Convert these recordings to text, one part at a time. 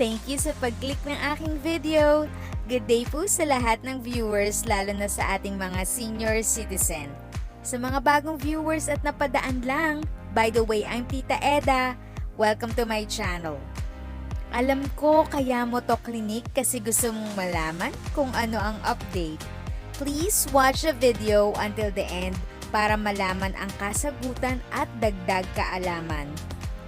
Thank you sa pag-click ng aking video. Good day po sa lahat ng viewers, lalo na sa ating mga senior citizen. Sa mga bagong viewers at napadaan lang, by the way, I'm Tita Eda. Welcome to my channel. Alam ko kaya mo to klinik kasi gusto mong malaman kung ano ang update. Please watch the video until the end para malaman ang kasagutan at dagdag kaalaman.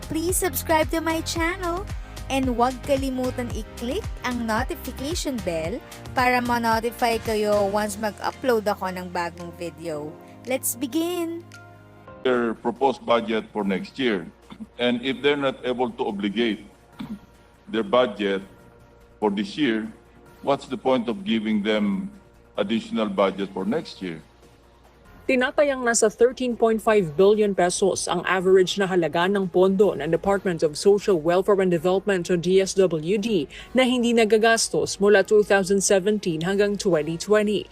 Please subscribe to my channel and huwag kalimutan i-click ang notification bell para ma-notify kayo once mag-upload ako ng bagong video. Let's begin! Their proposed budget for next year. And if they're not able to obligate their budget for this year, what's the point of giving them additional budget for next year? Tinatayang nasa 13.5 billion pesos ang average na halaga ng pondo ng Department of Social Welfare and Development o DSWD na hindi nagagastos mula 2017 hanggang 2020.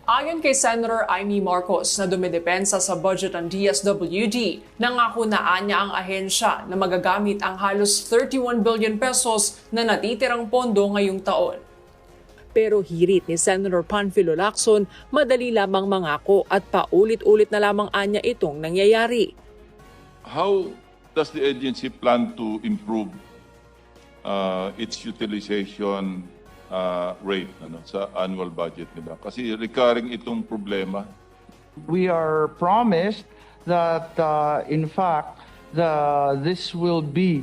Ayon kay Senator Amy Marcos na dumidepensa sa budget ng DSWD, nangako na anya ang ahensya na magagamit ang halos 31 billion pesos na natitirang pondo ngayong taon. Pero hirit ni Senator Panfilo Lacson, madali lamang mangako at paulit-ulit na lamang anya itong nangyayari. How does the agency plan to improve its utilization rate sa annual budget nila? Kasi recurring itong problema. We are promised that in fact this will be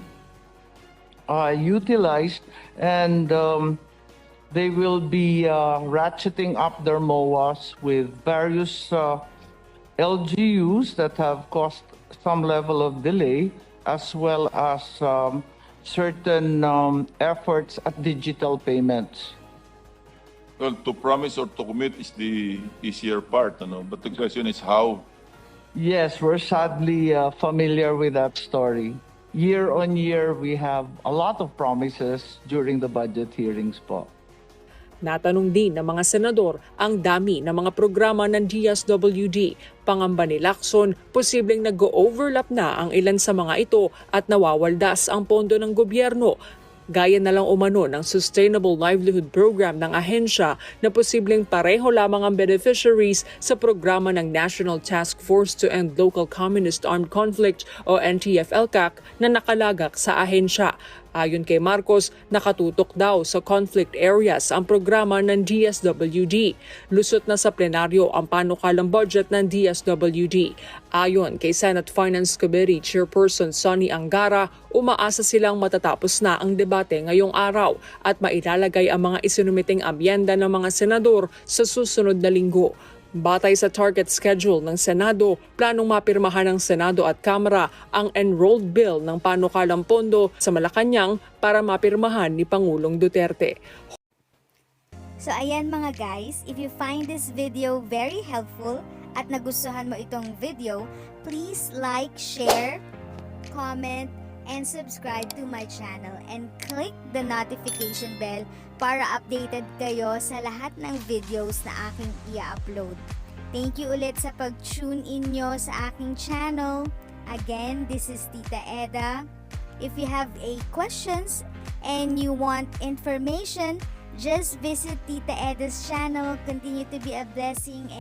utilized and they will be ratcheting up their MOAs with various LGUs that have caused some level of delay, as well as certain efforts at digital payments. Well, to promise or to commit is the easier part, but the question is how. Yes, we're sadly familiar with that story. Year on year, we have a lot of promises during the budget hearings po. Natanong din ng mga senador ang dami ng mga programa ng DSWD. Pangamba ni Lacson, posibleng nag-overlap na ang ilan sa mga ito at nawawaldas ang pondo ng gobyerno. Gaya na lang umano ng Sustainable Livelihood Program ng ahensya na posibleng pareho lamang ang beneficiaries sa programa ng National Task Force to End Local Communist Armed Conflict o NTF-ELCAC na nakalagak sa ahensya. Ayon kay Marcos, nakatutok daw sa conflict areas ang programa ng DSWD. Lusot na sa plenaryo ang panukalang budget ng DSWD. Ayon kay Senate Finance Committee Chairperson Sonny Angara, umaasa silang matatapos na ang debate ngayong araw at mailalagay ang mga isinumiting amyenda ng mga senador sa susunod na linggo. Batay sa target schedule ng Senado, planong mapirmahan ng Senado at Kamara ang enrolled bill ng panukalang pondo sa Malacanang para mapirmahan ni Pangulong Duterte. So ayan mga guys, if you find this video very helpful at nagustuhan mo itong video, please like, share, comment, and subscribe to my channel and click the notification bell para updated kayo sa lahat ng videos na aking i-upload. Thank you ulit sa pag-tune in nyo sa aking channel. Again, this is Tita Eda. If you have questions and you want information, just visit Tita Eda's channel. Continue to be a blessing.